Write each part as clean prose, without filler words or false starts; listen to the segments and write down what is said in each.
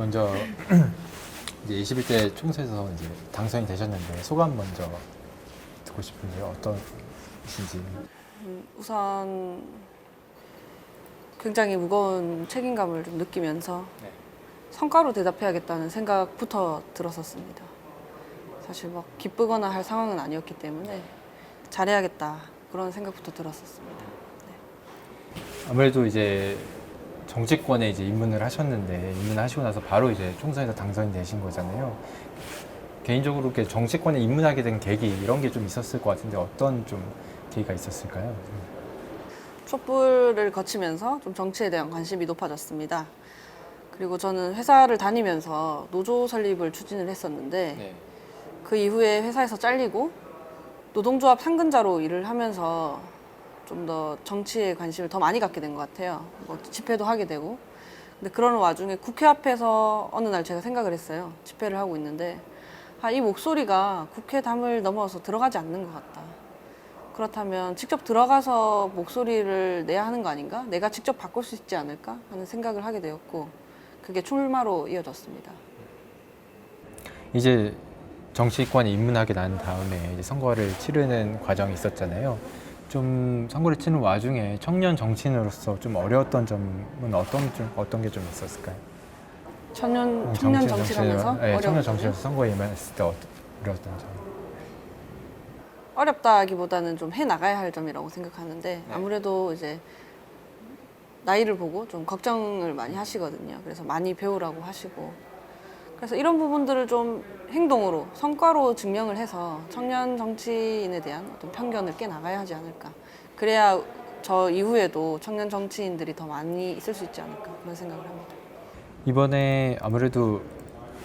먼저 이제 21대 총선에서 이제 당선이 되셨는데 소감 먼저 듣고 싶은데요. 어떠신지. 우선 굉장히 무거운 책임감을 좀 느끼면서 네. 성과로 대답해야겠다는 생각부터 들었었습니다. 사실 막 기쁘거나 할 상황은 아니었기 때문에 잘해야겠다 그런 생각부터 들었었습니다. 아무래도 이제 정치권에 이제 입문을 하셨는데 입문하시고 나서 바로 이제 총선에서 당선이 되신 거잖아요. 개인적으로 이렇게 정치권에 입문하게 된 계기 이런 게 좀 있었을 것 같은데 어떤 좀 계기가 있었을까요? 촛불을 거치면서 좀 정치에 대한 관심이 높아졌습니다. 그리고 저는 회사를 다니면서 노조 설립을 추진을 했었는데 네. 그 이후에 회사에서 잘리고 노동조합 상근자로 일을 하면서 좀 더 정치에 관심을 더 많이 갖게 된 것 같아요. 뭐 집회도 하게 되고. 근데 그런 와중에 국회 앞에서 어느 날 제가 생각을 했어요. 집회를 하고 있는데 이 목소리가 국회 담을 넘어서 들어가지 않는 것 같다. 그렇다면 직접 들어가서 목소리를 내야 하는 거 아닌가? 내가 직접 바꿀 수 있지 않을까? 하는 생각을 하게 되었고 그게 출마로 이어졌습니다. 이제 정치권에 입문하게 난 다음에 이제 선거를 치르는 과정이 있었잖아요. 좀 선거를 치는 와중에 청년 정치인으로서 좀 어려웠던 점은 어떤 게 좀 있었을까요? 청년 정치라면서 네, 청년 어려운 정치인으로서 점이요? 선거에 임했을 때 어려웠던 점. 어렵다기보다는 좀 해 나가야 할 점이라고 생각하는데 아무래도 이제 나이를 보고 좀 걱정을 많이 하시거든요. 그래서 많이 배우라고 하시고 그래서 이런 부분들을 좀 행동으로 성과로 증명을 해서 청년 정치인에 대한 어떤 편견을 깨나가야 하지 않을까. 그래야 저 이후에도 청년 정치인들이 더 많이 있을 수 있지 않을까 그런 생각을 합니다. 이번에 아무래도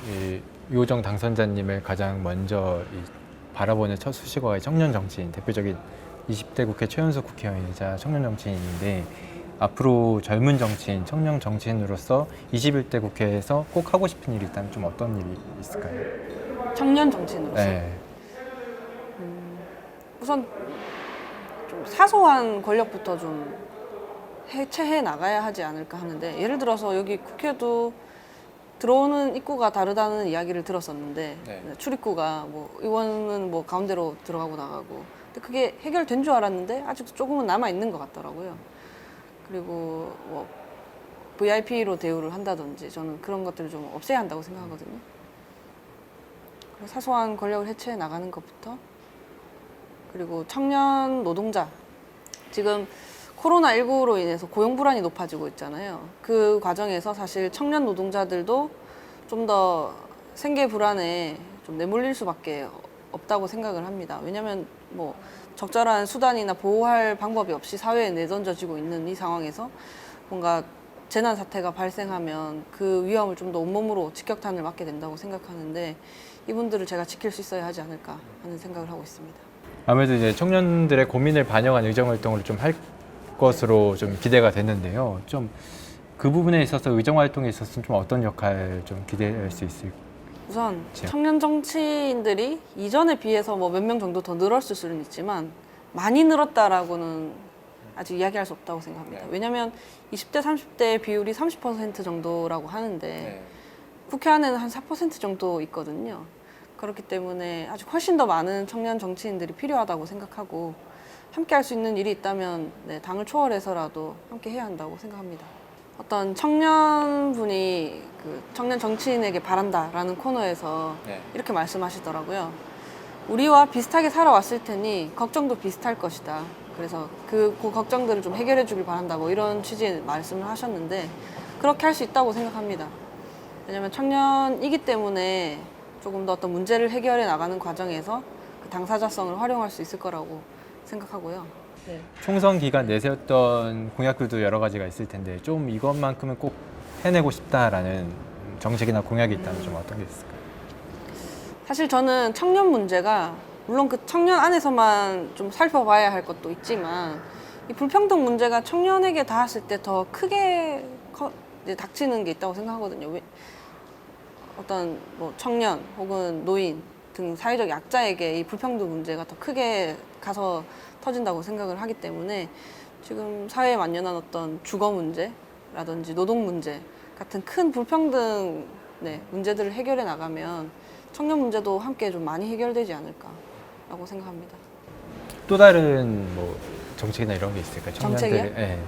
이 유호정 당선자님을 가장 먼저 바라보는 첫 수식어가 청년 정치인, 대표적인 20대 국회 최연소 국회의원이자 청년 정치인인데 앞으로 젊은 정치인, 청년 정치인으로서 21대 국회에서 꼭 하고 싶은 일이 있다면 좀 어떤 일이 있을까요? 청년 정치인으로서 네. 우선 좀 사소한 권력부터 좀 해체해 나가야 하지 않을까 하는데 예를 들어서 여기 국회도 들어오는 입구가 다르다는 이야기를 들었었는데 네. 출입구가 뭐 의원은 뭐 가운데로 들어가고 나가고 근데 그게 해결된 줄 알았는데 아직도 조금은 남아 있는 것 같더라고요. 그리고 뭐 VIP로 대우를 한다든지 저는 그런 것들을 좀 없애야 한다고 생각하거든요. 그리고 사소한 권력을 해체해 나가는 것부터 그리고 청년 노동자 지금 코로나19로 인해서 고용 불안이 높아지고 있잖아요. 그 과정에서 사실 청년 노동자들도 좀 더 생계 불안에 좀 내몰릴 수밖에 없다고 생각을 합니다. 왜냐하면 뭐 적절한 수단이나 보호할 방법이 없이 사회에 내던져지고 있는 이 상황에서 뭔가 재난 사태가 발생하면 그 위험을 좀 더 온몸으로 직격탄을 맞게 된다고 생각하는데 이분들을 제가 지킬 수 있어야 하지 않을까 하는 생각을 하고 있습니다. 아무래도 이제 청년들의 고민을 반영한 의정 활동을 좀 할 것으로 좀 기대가 되는데요. 좀 그 부분에 있어서 의정 활동에 있어서 좀 어떤 역할 좀 기대할 수 있을까요? 우선 청년 정치인들이 이전에 비해서 뭐 몇 명 정도 더 늘었을 수는 있지만 많이 늘었다라고는 아직 이야기할 수 없다고 생각합니다. 네. 왜냐하면 20대, 30대 비율이 30% 정도라고 하는데 네. 국회 안에는 한 4% 정도 있거든요. 그렇기 때문에 아직 훨씬 더 많은 청년 정치인들이 필요하다고 생각하고 함께 할 수 있는 일이 있다면 당을 초월해서라도 함께 해야 한다고 생각합니다. 어떤 청년분이 그 청년 정치인에게 바란다라는 코너에서 네. 이렇게 말씀하시더라고요. 우리와 비슷하게 살아왔을 테니 걱정도 비슷할 것이다. 그래서 그 걱정들을 좀 해결해 주길 바란다. 뭐 이런 취지의 말씀을 하셨는데 그렇게 할 수 있다고 생각합니다. 왜냐하면 청년이기 때문에 조금 더 어떤 문제를 해결해 나가는 과정에서 그 당사자성을 활용할 수 있을 거라고 생각하고요. 네. 총선 기간 내세웠던 공약들도 여러 가지가 있을 텐데 좀 이것만큼은 꼭 해내고 싶다라는 정책이나 공약이 있다면 좀 어떤 게 있을까요? 사실 저는 청년 문제가 물론 그 청년 안에서만 좀 살펴봐야 할 것도 있지만 이 불평등 문제가 청년에게 닿았을 때 더 크게 이제 닥치는 게 있다고 생각하거든요. 어떤 뭐 청년 혹은 노인 등 사회적 약자에게 이 불평등 문제가 더 크게 가서 터진다고 생각을 하기 때문에 지금 사회에 만연한 어떤 주거 문제라든지 노동 문제 같은 큰 불평등 네, 문제들을 해결해 나가면 청년 문제도 함께 좀 많이 해결되지 않을까라고 생각합니다. 또 다른 뭐 정책이나 이런 게 있을까요? 정책이요? 예.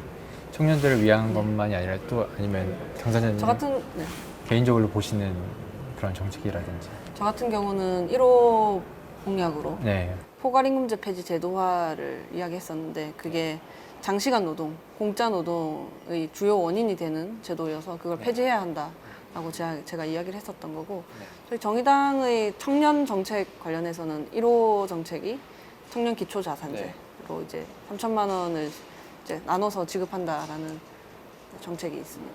청년들을 위한 네. 것만이 아니라 또 아니면 당선자님 저 같은 네. 개인적으로 보시는 그런 정책이라든지. 저 같은 경우는 1호 공약으로 네. 포괄임금제 폐지 제도화를 이야기했었는데 그게 장시간 노동, 공짜 노동의 주요 원인이 되는 제도여서 그걸 폐지해야 한다라고 제가 이야기를 했었던 거고 저희 정의당의 청년 정책 관련해서는 1호 정책이 청년 기초 자산제로 이제 3천만 원을 이제 나눠서 지급한다라는 정책이 있습니다.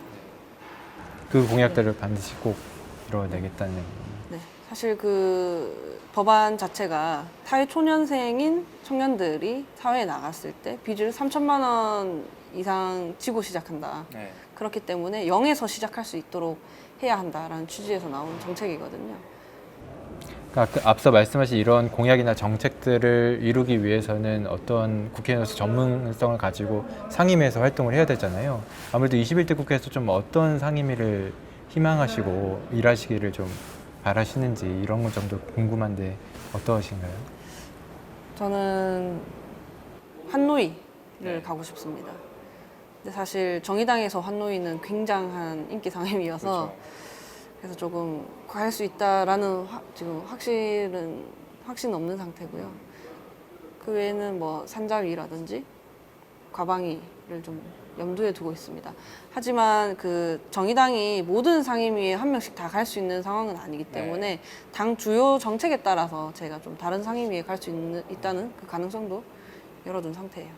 그 공약들을 반드시 꼭 이뤄내겠다는. 네, 사실 그 법안 자체가 사회 초년생인 청년들이 사회에 나갔을 때 빚을 3천만 원 이상 지고 시작한다. 네. 그렇기 때문에 0에서 시작할 수 있도록 해야 한다라는 취지에서 나온 정책이거든요. 그러니까 그 앞서 말씀하신 이런 공약이나 정책들을 이루기 위해서는 어떤 국회의원으로서 전문성을 가지고 상임위에서 활동을 해야 되잖아요. 아무래도 21대 국회에서 좀 어떤 상임위를 희망하시고 일하시기를 좀 바라시는지 이런 것 정도 궁금한데 어떠신가요? 저는 환노위를 가고 싶습니다. 근데 사실 정의당에서 환노위는 굉장한 인기 상임위여서 그래서 조금 갈 수 있다라는 지금 확신 없는 상태고요. 그 외에는 뭐 산자위라든지 과방위를 좀 염두에 두고 있습니다. 하지만 그 정의당이 모든 상임위에 한 명씩 다 갈 수 있는 상황은 아니기 때문에 당 주요 정책에 따라서 제가 좀 다른 상임위에 갈 수 있다는 그 가능성도 열어둔 상태예요.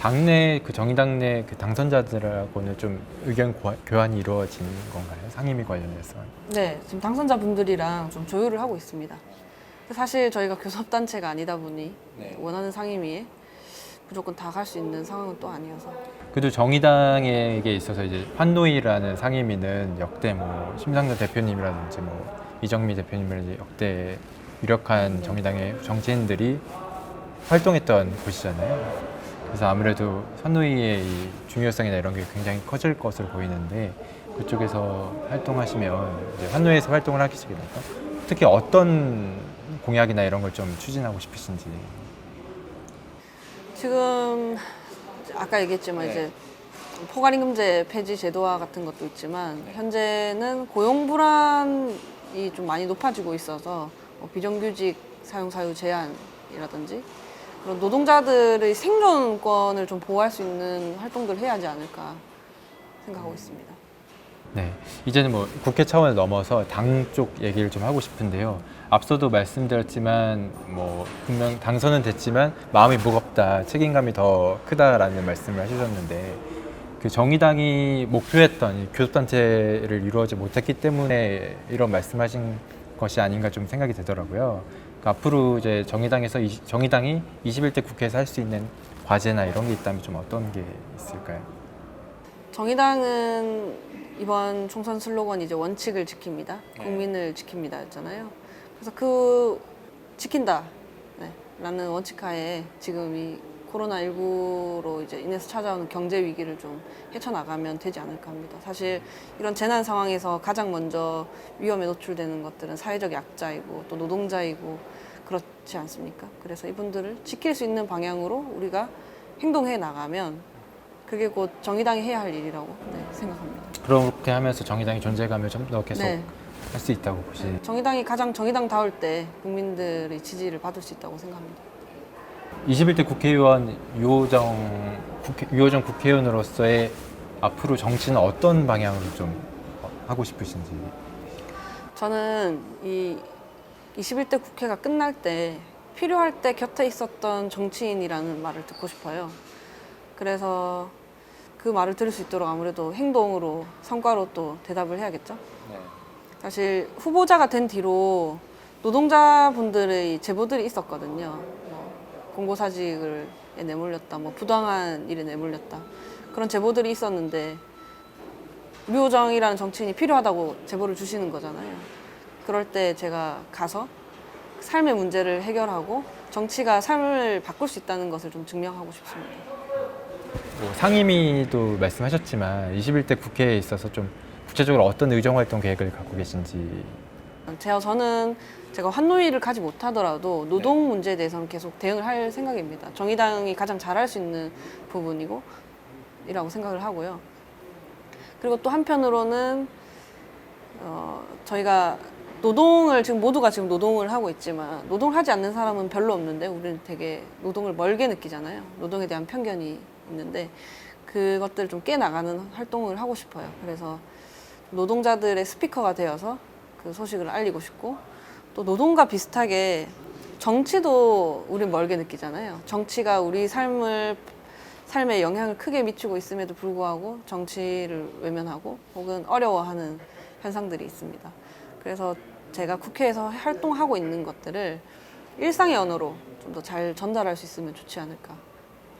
당내 그 정의당 내 그 당선자들하고는 좀 의견 교환이 이루어진 건가요? 상임위 관련해서? 네, 지금 당선자분들이랑 좀 조율을 하고 있습니다. 사실 저희가 교섭단체가 아니다 보니 원하는 상임위에 무조건 다 갈 수 있는 상황은 또 아니어서. 그래도 정의당에게 있어서 이제 환노위라는 상임위는 역대 뭐 심상정 대표님이라든지 뭐 이정미 대표님이라든지 역대 유력한 정의당의 정치인들이 활동했던 곳이잖아요. 그래서 아무래도 환노위의 이 중요성이나 이런 게 굉장히 커질 것으로 보이는데 그쪽에서 활동하시면 이제 환노위에서 활동을 하시게 되니까 특히 어떤 공약이나 이런 걸 좀 추진하고 싶으신지. 지금 아까 얘기했지만 이제 포괄임금제 폐지 제도화 같은 것도 있지만 현재는 고용 불안이 좀 많이 높아지고 있어서 비정규직 사용 사유 제한이라든지 그런 노동자들의 생존권을 좀 보호할 수 있는 활동들을 해야 하지 않을까 생각하고 있습니다. 네, 이제는 뭐 국회 차원을 넘어서 당 쪽 얘기를 좀 하고 싶은데요. 앞서도 말씀드렸지만 뭐 분명 당선은 됐지만 마음이 무겁다, 책임감이 더 크다라는 말씀을 하셨는데 그 정의당이 목표했던 이 교섭단체를 이루어지 못했기 때문에 이런 말씀하신 것이 아닌가 좀 생각이 되더라고요. 그러니까 앞으로 이제 정의당이 21대 국회에서 할 수 있는 과제나 이런 게 있다면 좀 어떤 게 있을까요? 정의당은 이번 총선 슬로건이 이제 원칙을 지킵니다. 국민을 지킵니다였잖아요. 그래서 그 지킨다 라는 원칙하에 지금 이 코로나19로 이제 인해서 찾아오는 경제 위기를 좀 헤쳐나가면 되지 않을까 합니다. 사실 이런 재난 상황에서 가장 먼저 위험에 노출되는 것들은 사회적 약자이고 또 노동자이고 그렇지 않습니까? 그래서 이분들을 지킬 수 있는 방향으로 우리가 행동해 나가면 그게 곧 정의당이 해야 할 일이라고 생각합니다. 그렇게 하면서 정의당의 존재감을 좀 더 계속 할 수 있다고 보시는. 정의당이 가장 정의당다울 때 국민들의 지지를 받을 수 있다고 생각합니다. 21대 국회의원 유호정 국회의원으로서의 앞으로 정치는 어떤 방향으로 좀 하고 싶으신지. 저는 이 21대 국회가 끝날 때 필요할 때 곁에 있었던 정치인이라는 말을 듣고 싶어요. 그래서 그 말을 들을 수 있도록 아무래도 행동으로, 성과로 또 대답을 해야겠죠. 사실 후보자가 된 뒤로 노동자분들의 제보들이 있었거든요. 공고사직에 내몰렸다, 부당한 일에 내몰렸다. 그런 제보들이 있었는데 류호정이라는 정치인이 필요하다고 제보를 주시는 거잖아요. 그럴 때 제가 가서 삶의 문제를 해결하고 정치가 삶을 바꿀 수 있다는 것을 좀 증명하고 싶습니다. 뭐 상임위도 말씀하셨지만 21대 국회에 있어서 좀 구체적으로 어떤 의정 활동 계획을 갖고 계신지. 저는 제가 환노위를 가지 못하더라도 노동 문제에 대해서는 계속 대응을 할 생각입니다. 정의당이 가장 잘할 수 있는 부분이고 이라고 생각을 하고요. 그리고 또 한편으로는 저희가 노동을 지금 모두가 지금 노동을 하고 있지만 노동을 하지 않는 사람은 별로 없는데 우리는 되게 노동을 멀게 느끼잖아요. 노동에 대한 편견이 있는데 그것들을 좀 깨나가는 활동을 하고 싶어요. 그래서 노동자들의 스피커가 되어서 그 소식을 알리고 싶고 또 노동과 비슷하게 정치도 우리 멀게 느끼잖아요. 정치가 우리 삶에 영향을 크게 미치고 있음에도 불구하고 정치를 외면하고 혹은 어려워하는 현상들이 있습니다. 그래서 제가 국회에서 활동하고 있는 것들을 일상의 언어로 좀 더 잘 전달할 수 있으면 좋지 않을까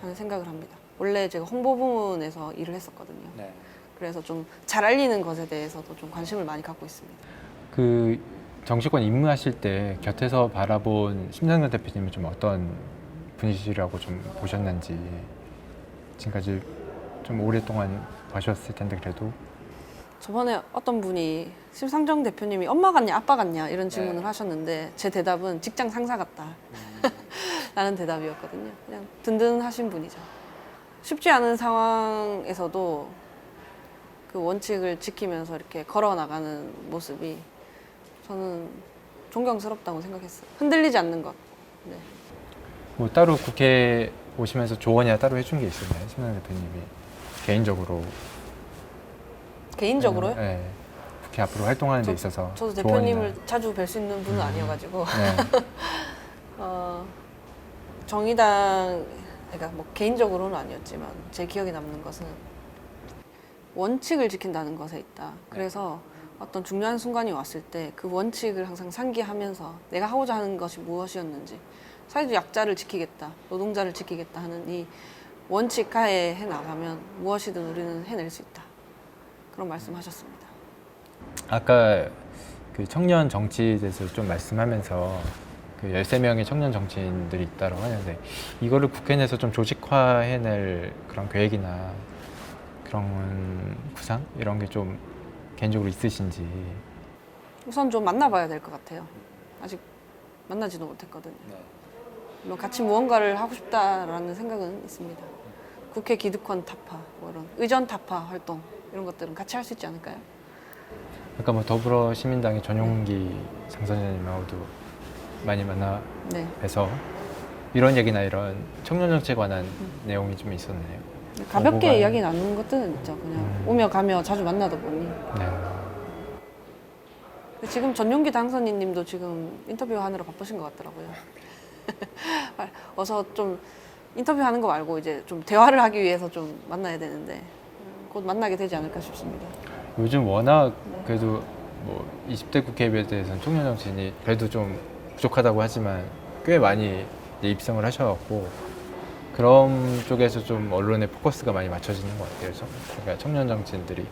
하는 생각을 합니다. 원래 제가 홍보 부문에서 일을 했었거든요. 네. 그래서 좀 잘 알리는 것에 대해서도 좀 관심을 많이 갖고 있습니다. 그 정치권 입문하실 때 곁에서 바라본 심상정 대표님은 좀 어떤 분이시라고 좀 보셨는지, 지금까지 좀 오랫동안 봐주셨을 텐데 그래도. 저번에 어떤 분이 심상정 대표님이 엄마 같냐 아빠 같냐 이런 질문을 하셨는데 제 대답은 직장 상사 같다 라는 대답이었거든요. 그냥 든든하신 분이죠. 쉽지 않은 상황에서도 그 원칙을 지키면서 이렇게 걸어나가는 모습이 저는 존경스럽다고 생각했어요. 흔들리지 않는 것. 네. 뭐 따로 국회 오시면서 조언이나 따로 해준 게 있었나요? 심상정 대표님이 개인적으로. 개인적으로요? 네. 국회 앞으로 활동하는 데 있어서 저도 대표님을 조언이나. 자주 뵐 수 있는 분은 아니어가지고 네. 정의당 그러니까 뭐 개인적으로는 아니었지만 제 기억에 남는 것은 원칙을 지킨다는 것에 있다. 그래서 어떤 중요한 순간이 왔을 때 그 원칙을 항상 상기하면서 내가 하고자 하는 것이 무엇이었는지 사회적 약자를 지키겠다, 노동자를 지키겠다 하는 이 원칙 하에 해나가면 무엇이든 우리는 해낼 수 있다. 그런 말씀하셨습니다. 아까 그 청년 정치에 대해서 좀 말씀하면서 그 13명의 청년 정치인들이 있다고 하는데 이거를 국회 내에서 좀 조직화해낼 그런 계획이나 그런 구상? 이런 게 좀 개인적으로 있으신지. 우선 좀 만나봐야 될 것 같아요. 아직 만나지도 못했거든요. 물론 같이 무언가를 하고 싶다라는 생각은 있습니다. 국회 기득권 타파, 뭐 이런 의전 타파 활동 이런 것들은 같이 할 수 있지 않을까요? 아까 뭐 더불어시민당의 전용기 당선인님하고도 많이 만나 네. 뵈서 이런 얘기나 이런 청년 정치에 관한 내용이 좀 있었네요. 가볍게 정보가- 이야기 나누는 것들은 있죠. 그냥 오며 가며 자주 만나다 보니. 네. 지금 전용기 당선인님도 지금 인터뷰하느라 바쁘신 것 같더라고요. 어서 좀 인터뷰하는 거 말고 이제 좀 대화를 하기 위해서 좀 만나야 되는데 곧 만나게 되지 않을까 싶습니다. 요즘 워낙 그래도 뭐 20대 국회에 대해서는 청년 정치인이 그래도 좀 부족하다고 하지만 꽤 많이 이제 입성을 하셔갖고 그런 쪽에서 좀 언론의 포커스가 많이 맞춰지는 것 같아요. 그러니까 청년 정치인들이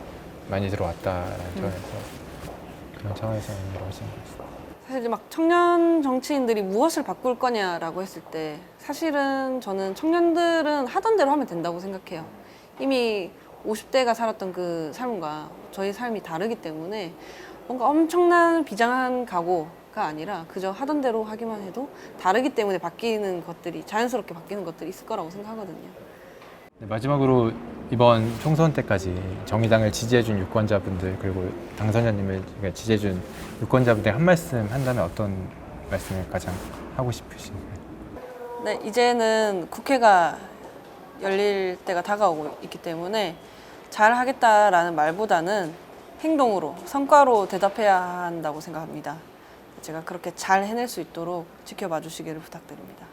많이 들어왔다라는 점에서 그런 차원에서 여러 가지 것 같습니다. 사실 이제 막 청년 정치인들이 무엇을 바꿀 거냐라고 했을 때 사실은 저는 청년들은 하던 대로 하면 된다고 생각해요. 이미 50대가 살았던 그 삶과 저희 삶이 다르기 때문에 뭔가 엄청난 비장한 각오가 아니라 그저 하던 대로 하기만 해도 다르기 때문에 바뀌는 것들이 자연스럽게 바뀌는 것들이 있을 거라고 생각하거든요. 네, 마지막으로 이번 총선 때까지 정의당을 지지해준 유권자분들 그리고 당선자님을 지지해준 유권자분들 한 말씀 한다면 어떤 말씀을 가장 하고 싶으신가요? 네, 이제는 국회가 열릴 때가 다가오고 있기 때문에 잘 하겠다라는 말보다는 행동으로, 성과로 대답해야 한다고 생각합니다. 제가 그렇게 잘 해낼 수 있도록 지켜봐 주시기를 부탁드립니다.